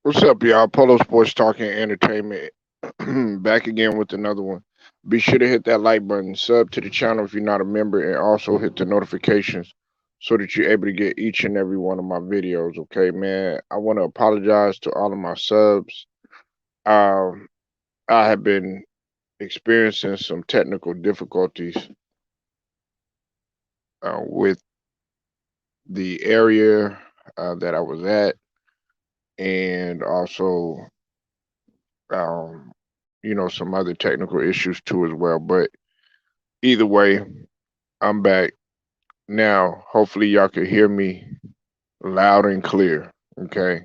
What's up, y'all? Polo Sports Talking Entertainment. Back again with another one. Be sure to hit that like button, sub to the channel if you're not a member, and also hit the notifications so that you're able to get each and every one of my videos. Okay, man. I want to apologize to all of my subs. Um, I have been experiencing some technical difficulties with the area that I was at, and also um, some other technical issues too as well. But either way, I'm back now. Hopefully, y'all can hear me loud and clear. Okay,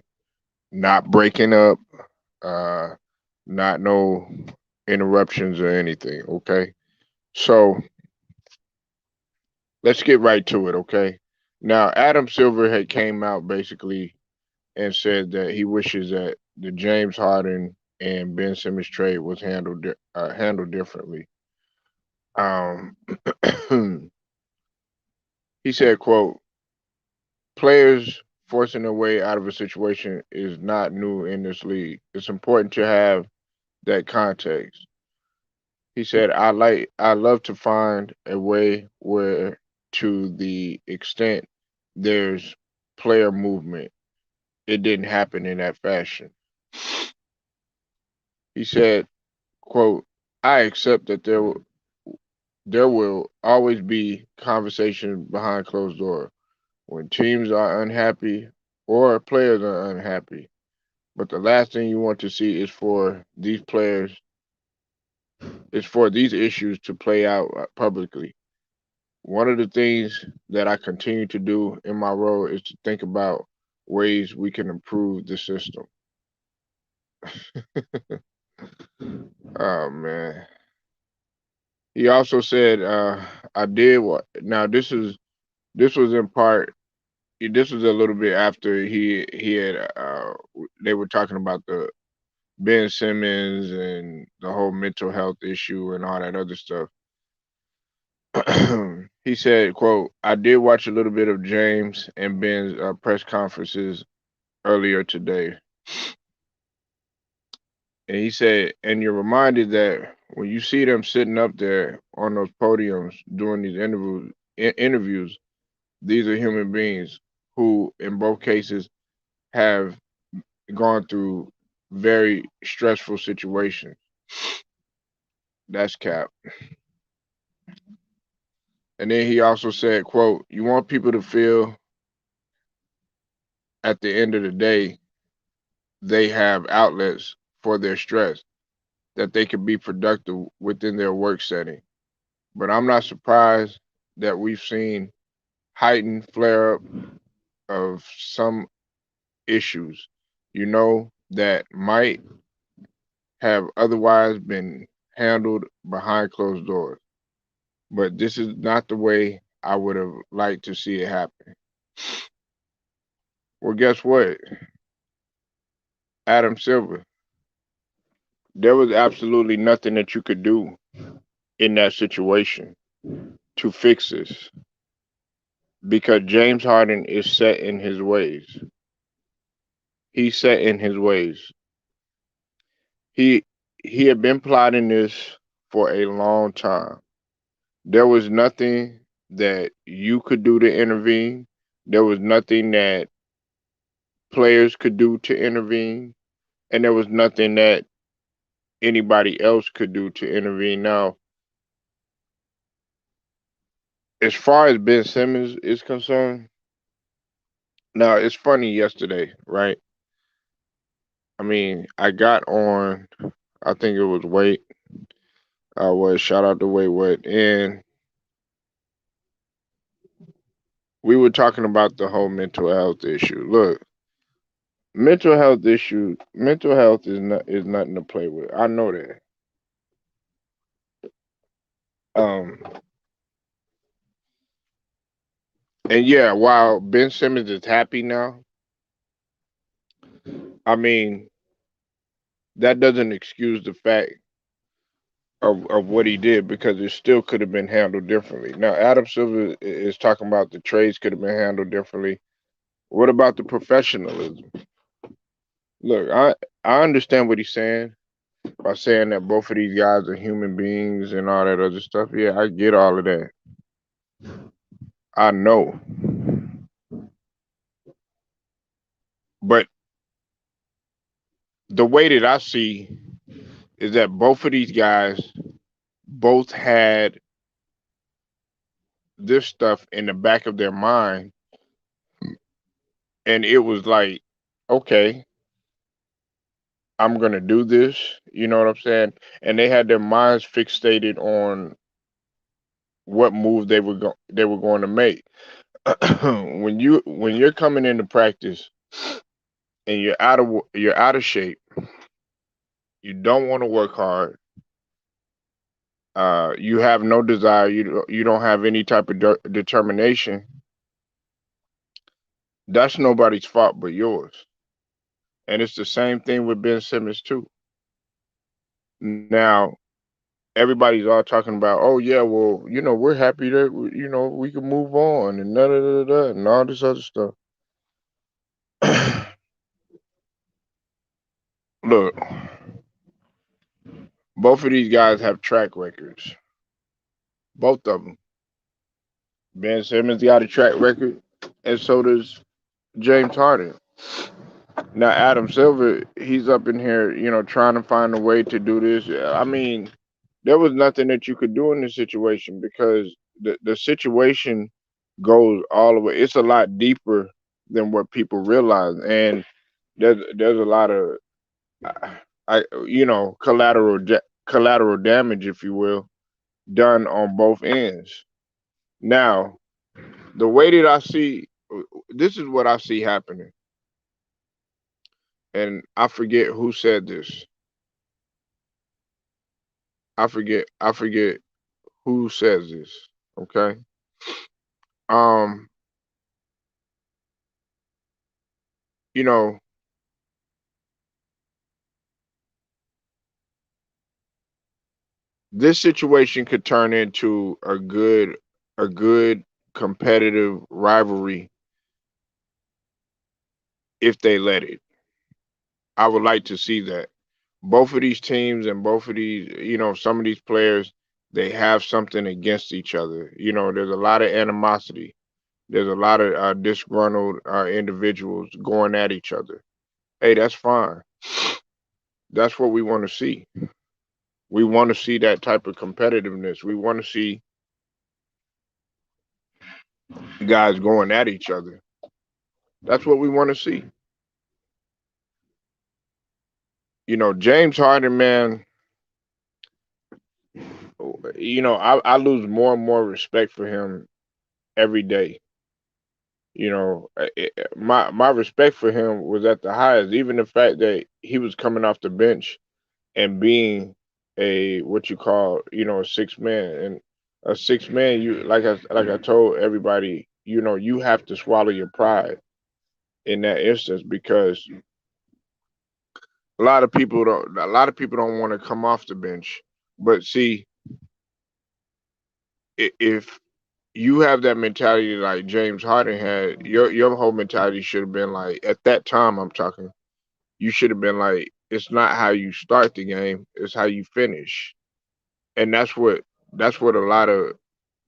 not breaking up, uh, not no interruptions or anything. Okay, so let's get right to it. Okay, now Adam Silver had came out basically and said that he wishes that the James Harden and Ben Simmons trade was handled differently. Um, he said, "quote Players forcing their way out of a situation is not new in this league. It's important to have that context." He said, I love to find a way where to the extent there's player movement, it didn't happen in that fashion." He said, quote, "I accept that there will always be conversations behind closed doors when teams are unhappy or players are unhappy. But the last thing you want to see is for these issues to play out publicly. One of the things that I continue to do in my role is to think about ways we can improve the system." Oh man. He also said, I did what now this was in part this was a little bit after he had they were talking about the Ben Simmons and the whole mental health issue and all that other stuff. He said, quote, "I did watch a little bit of James and Ben's press conferences earlier today." And he said, and you're reminded that when you see them sitting up there on those podiums doing these interviews, these are human beings who, in both cases, have gone through very stressful situations. That's cap. And then he also said, quote, "You want people to feel at the end of the day they have outlets for their stress, that they can be productive within their work setting. But I'm not surprised that we've seen heightened flare up of some issues, that might have otherwise been handled behind closed doors. But this is not the way I would have liked to see it happen." Well, guess what? Adam Silver, there was absolutely nothing that you could do in that situation to fix this because James Harden is set in his ways. He's set in his ways. He he had been plotting this for a long time. There was nothing that you could do to intervene. There was nothing that players could do to intervene, and there was nothing that anybody else could do to intervene. Now, as far as Ben Simmons is concerned, now it's funny yesterday, right? I mean, I got on, I think it was Wait, was shout out to Wait, and we were talking about the whole mental health issue. Look, mental health is nothing to play with. I know that. Um, and yeah, while Ben Simmons is happy now, I mean that doesn't excuse the fact of what he did because it still could have been handled differently. Now, Adam Silver is talking about the trades could have been handled differently. What about the professionalism? Look, I understand what he's saying by saying that both of these guys are human beings and all that other stuff. Yeah, I get all of that. I know. But the way that I see is that both of these guys both had this stuff in the back of their mind, and it was like, okay, I'm gonna do this. You know what I'm saying? And they had their minds fixated on what move they were going to make. When you're coming into practice and you're out of shape, you don't want to work hard. You have no desire. You don't have any type of determination. That's nobody's fault but yours. And it's the same thing with Ben Simmons too. Now everybody's all talking about, oh yeah, well, we're happy that we can move on and da da da da and all this other stuff. Look, both of these guys have track records. Both of them. Ben Simmons got a track record, and so does James Harden. Now Adam Silver, he's up in here, trying to find a way to do this. I mean, there was nothing that you could do in this situation because the situation goes all the way. It's a lot deeper than what people realize, and there's a lot of collateral damage, if you will, done on both ends. Now, the way that I see this is what I see happening, and I forget who said this. I forget who says this. Okay. Um, you know, this situation could turn into a good competitive rivalry if they let it. I would like to see that. Both of these teams and both of these, some of these players, they have something against each other. There's a lot of animosity. There's a lot of disgruntled individuals going at each other. Hey, that's fine. That's what we want to see. We want to see that type of competitiveness. We want to see guys going at each other. That's what we want to see. James Harden, man, I lose more and more respect for him every day. My respect for him was at the highest. Even the fact that he was coming off the bench and being a what you call, a six man, and a six man. You like I told everybody, you have to swallow your pride in that instance because a lot of people don't want to come off the bench. But see, if you have that mentality like James Harden had, your whole mentality should have been like at that time I'm talking, you should have been like, it's not how you start the game, it's how you finish. And that's what a lot of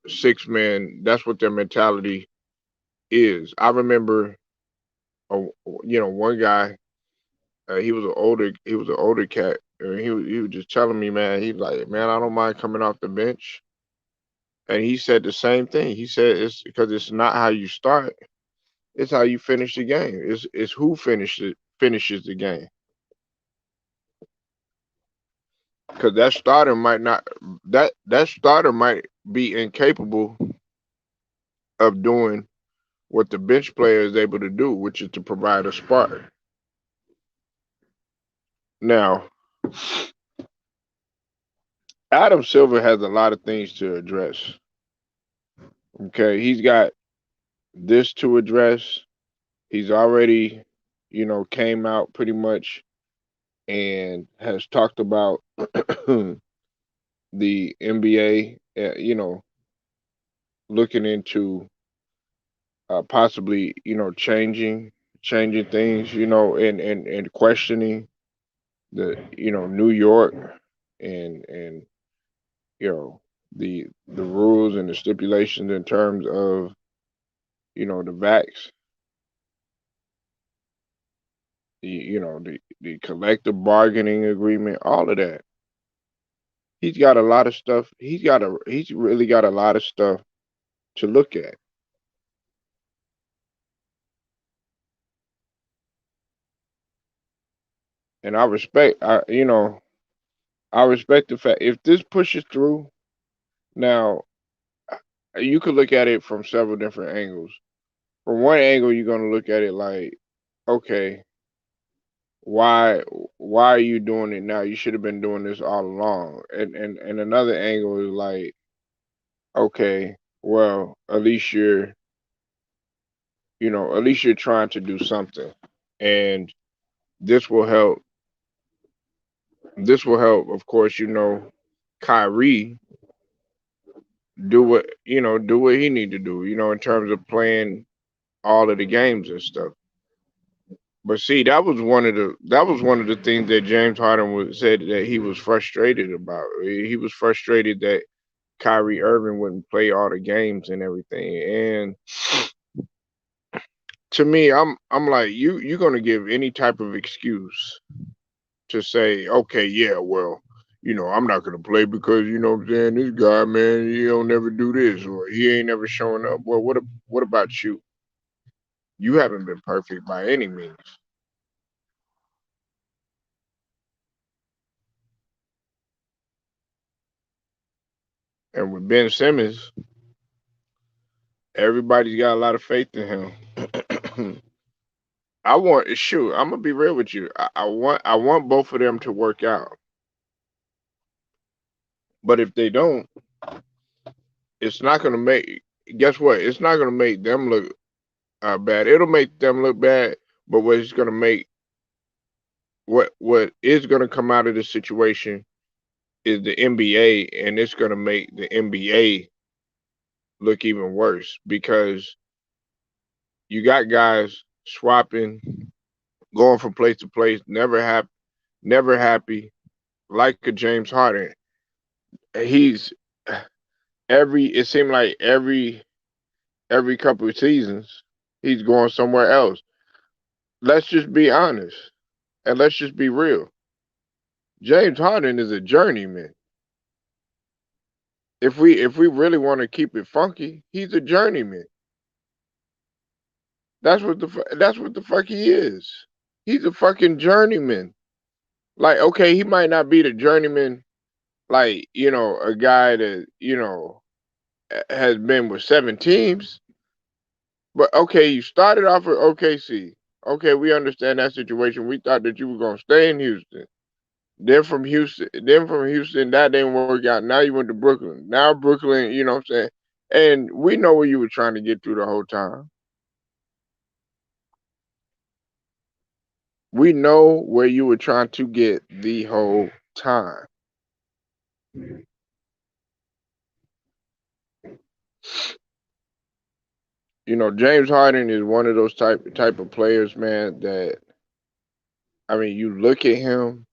six men, that's what their mentality is. I remember uh, one guy, he was an older cat. He was just telling me, man, he's like, man, I don't mind coming off the bench. And he said the same thing. He said it's because it's not how you start, it's how you finish the game. It's who finishes the game. Because that starter might be incapable of doing what the bench player is able to do, which is to provide a spark. Now, Adam Silver has a lot of things to address. Okay, he's got this to address. He's already, came out pretty much and has talked about the NBA, looking into possibly, changing. changing things, and questioning New York and you know the rules and the stipulations in terms of the vax, the collective bargaining agreement, all of that. He's got a lot of stuff. He's really got a lot of stuff to look at. And I respect the fact if this pushes through. Now, you could look at it from several different angles. From one angle, you're gonna look at it like, okay, why why are you doing it now? You should have been doing this all along. And another angle is like, okay, well, at least you're trying to do something. And this will help of course, Kyrie do what he need to do, in terms of playing all of the games and stuff. But see, that was one of the things that James Harden said that he was frustrated about. He was frustrated that Kyrie Irving wouldn't play all the games and everything. And to me, I'm like, you're gonna give any type of excuse to say, okay, yeah, well, I'm not gonna play because what I'm saying, this guy, man, he don't never do this or he ain't never showing up. Well, what about you? You haven't been perfect by any means. And with Ben Simmons, everybody's got a lot of faith in him. I'm gonna be real with you. I want both of them to work out. But if they don't, it's not gonna make guess what? It's not gonna make them look bad. It'll make them look bad, but what is gonna come out of this situation is the NBA, and it's gonna make the NBA look even worse because you got guys swapping, going from place to place, never happy, like a James Harden. He's it seemed like every couple of seasons he's going somewhere else. Let's just be honest and let's just be real. James Harden is a journeyman. If we really want to keep it funky, he's a journeyman. That's what the fuck he is. He's a fucking journeyman. Like, okay, he might not be the journeyman, like, a guy that, has been with 7 teams. But okay, you started off with OKC. Okay, we understand that situation. We thought that you were gonna stay in Houston. Then from Houston, that didn't work out. Now you went to Brooklyn. Now Brooklyn, you know what I'm saying? And we know where you were trying to get through the whole time. We know where you were trying to get the whole time. James Harden is one of those type of players, man, that I mean, you look at him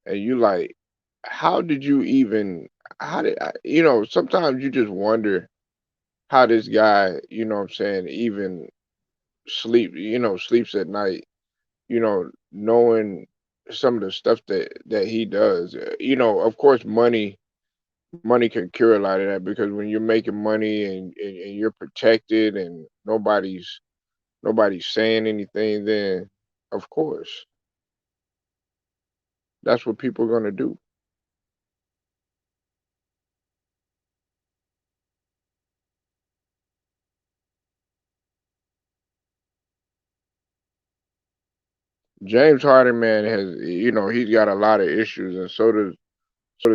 and you like, how did you even how did sometimes you just wonder how this guy, what I'm saying, even sleeps at night, knowing some of the stuff that he does. Of course, money can cure a lot of that because when you're making money and you're protected and nobody's saying anything, then of course that's what people are gonna do. James Harden, man, he's got a lot of issues, and so does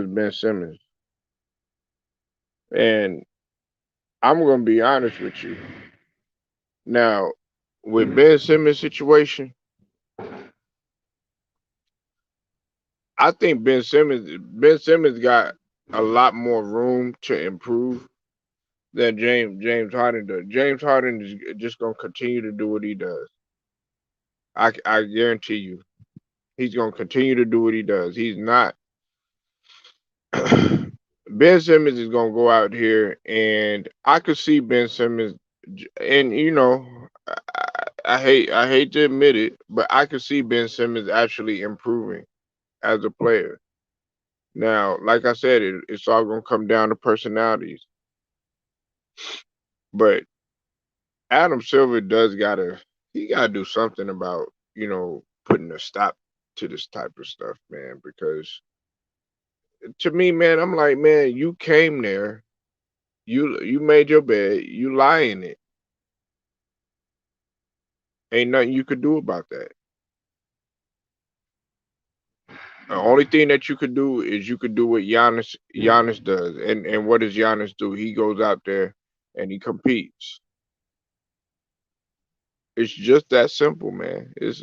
Ben Simmons. And I'm gonna be honest with you. Now, with Ben Simmons' situation, I think Ben Simmons got a lot more room to improve than James Harden does. James Harden is just gonna continue to do what he does. I guarantee you, he's gonna continue to do what he does. He's not. Ben Simmons is gonna go out here, and I could see Ben Simmons, and I hate to admit it, but I could see Ben Simmons actually improving as a player. Now, like I said, it's all gonna come down to personalities, but Adam Silver does he gotta do something about putting a stop to this type of stuff, man. Because to me, man, I'm like, man, you came there, you made your bed, you lie in it. Ain't nothing you could do about that. The only thing that you could do is you could do what Giannis does, and what does Giannis do? He goes out there and he competes. It's just that simple, man. It's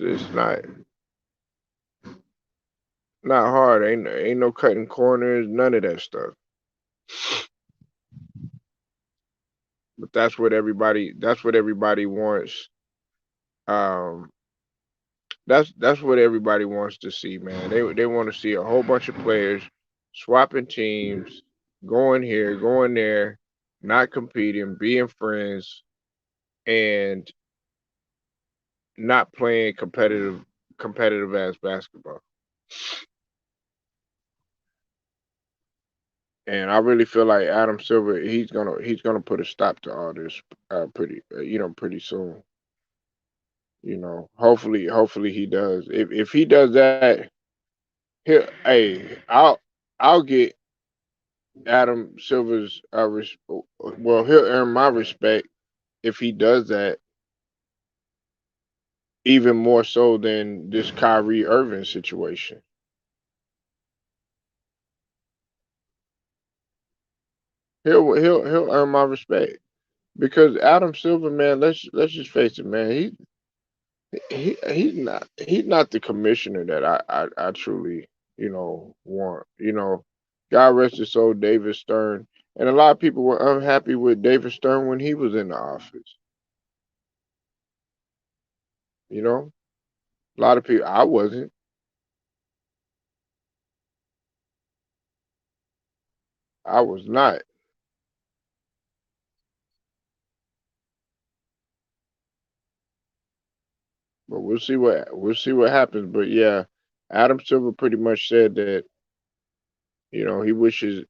not hard. Ain't no cutting corners, none of that stuff. But that's what everybody wants. Um, that's what everybody wants to see, man. They want to see a whole bunch of players swapping teams, going here, going there, not competing, being friends, and not playing competitive ass basketball. And I really feel like Adam Silver, he's gonna put a stop to all this pretty soon. Hopefully he does. If he does that, I'll get Adam Silver's well, he'll earn my respect if he does that even more so than this Kyrie Irving situation. He'll earn my respect because Adam Silver, man, let's just face it, man. He's not the commissioner that I truly want. God rest his soul, David Stern, and a lot of people were unhappy with David Stern when he was in the office. You know, a lot of people. I wasn't. I was not. But we'll see what happens. But yeah, Adam Silver pretty much said that he wishes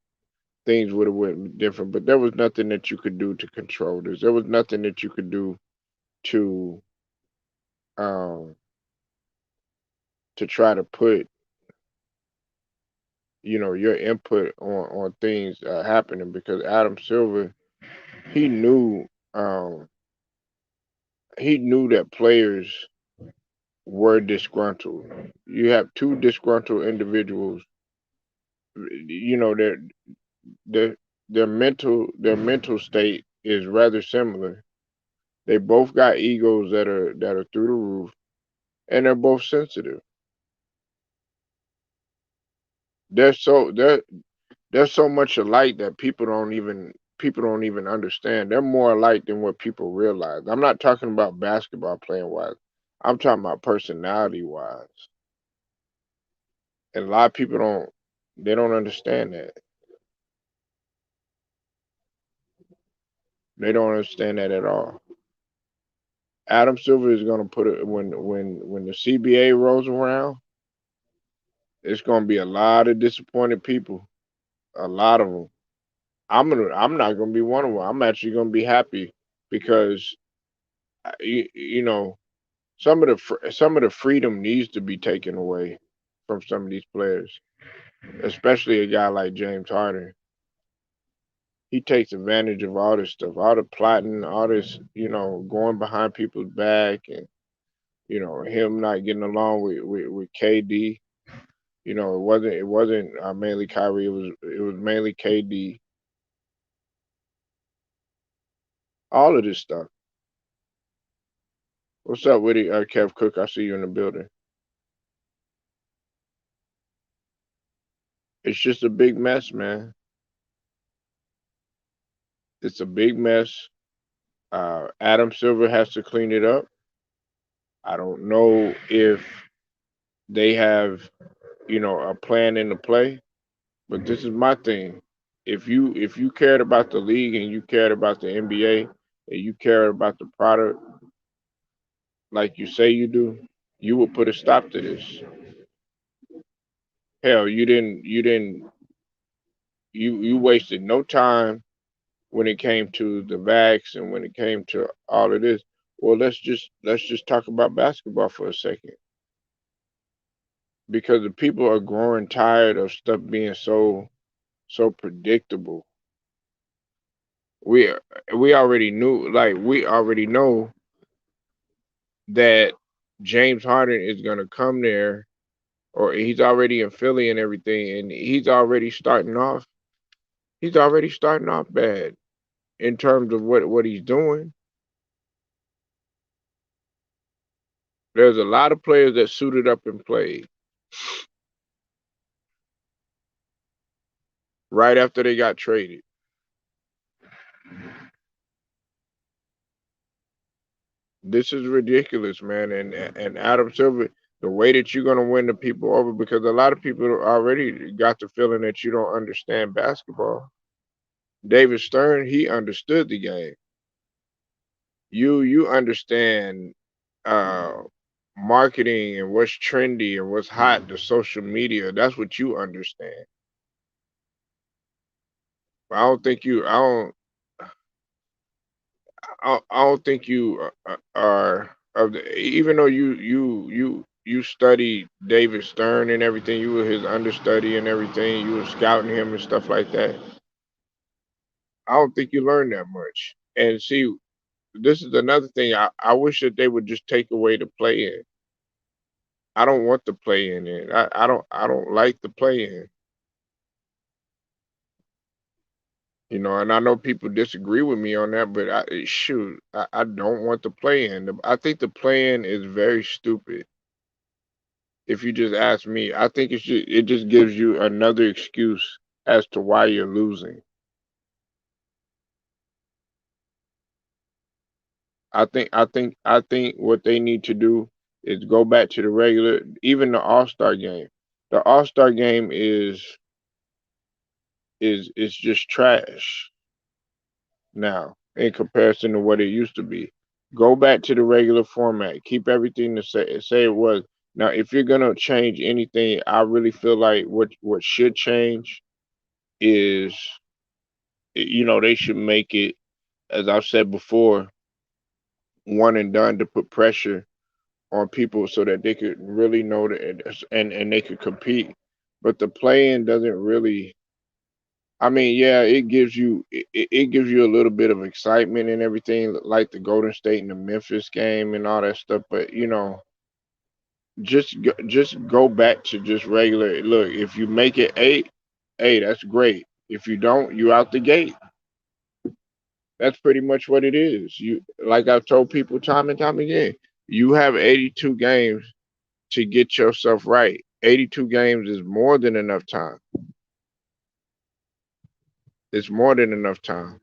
things would have went different, but there was nothing that you could do to control this. There was nothing that you could do to um to try to put your input on things happening because Adam Silver he knew um he knew that players were disgruntled. You have two disgruntled individuals. Their their mental state is rather similar. They both got egos that are through the roof, and they're both sensitive. They're so much alike that people don't even understand. They're more alike than what people realize. I'm not talking about basketball playing wise. I'm talking about personality wise. And a lot of people don't understand that. They don't understand that at all. Adam Silver is gonna put it when the CBA rolls around. It's gonna be a lot of disappointed people. A lot of them. I'm not gonna be one of them. I'm actually gonna be happy because some of the freedom needs to be taken away from some of these players, especially a guy like James Harden. He takes advantage of all this stuff, all the plotting, all this, going behind people's back, and him not getting along with KD. It wasn't mainly Kyrie. It was mainly KD. All of this stuff. What's up with it, Kev Cook? I see you in the building. It's just a big mess, man. It's a big mess. Adam Silver has to clean it up. I don't know if they have, a plan into play. But this is my thing. If you cared about the league and you cared about the NBA and you cared about the product like you say you do, you would put a stop to this. Hell, you wasted no time when it came to the vax and when it came to all of this. Well, let's just talk about basketball for a second because the people are growing tired of stuff being so predictable. We we already knew, like we already know that James Harden is gonna come there, or he's already in Philly and everything, and He's already starting off bad in terms of what he's doing. There's a lot of players that suited up and played right after they got traded. This is ridiculous, man. And Adam Silver, the way that you're gonna win the people over, because a lot of people already got the feeling that you don't understand basketball. David Stern, he understood the game. You understand uh marketing and what's trendy and what's hot, the social media. That's what you understand. I don't think you. I don't think you are of the. Even though you studied David Stern and everything, you were his understudy and everything. You were scouting him and stuff like that. I don't think you learned that much. And see, this is another thing. I wish that they would just take away the play in. I don't want the play in it. I don't like the play in. And I know people disagree with me on that, but shoot, I don't want the play in. I think the play in is very stupid. If you just ask me, I think it just gives you another excuse as to why you're losing. I think what they need to do is go back to the regular, even the All-Star game. The All-Star game is just trash now in comparison to what it used to be. Go back to the regular format. Keep everything the say it was. Now, if you're gonna change anything, I really feel like what should change is, they should make it, as I've said before, one and done to put pressure on people so that they could really know that and they could compete. But the playing doesn't really. I mean, yeah, it gives you a little bit of excitement and everything, like the Golden State and the Memphis game and all that stuff. But just go back to just regular. Look, if you make it eight, hey, that's great. If you don't, you out the gate. That's pretty much what it is. Like I've told people time and time again, you have 82 games to get yourself right. 82 games is more than enough time. It's more than enough time.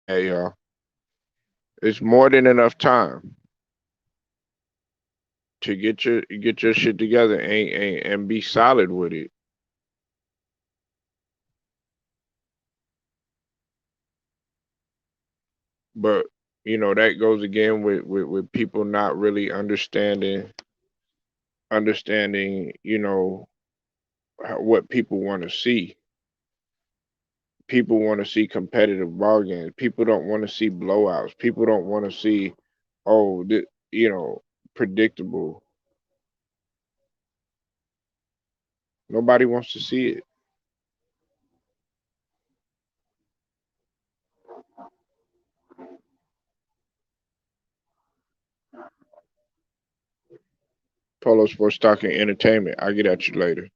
Hey y'all, it's more than enough time to get your shit together and be solid with it. But that goes again with people not really understanding what people want to see. People want to see competitive ball games. People don't want to see blowouts. People don't want to see, oh, predictable. Nobody wants to see it. Polo Sports Talking Entertainment. I'll get at you later.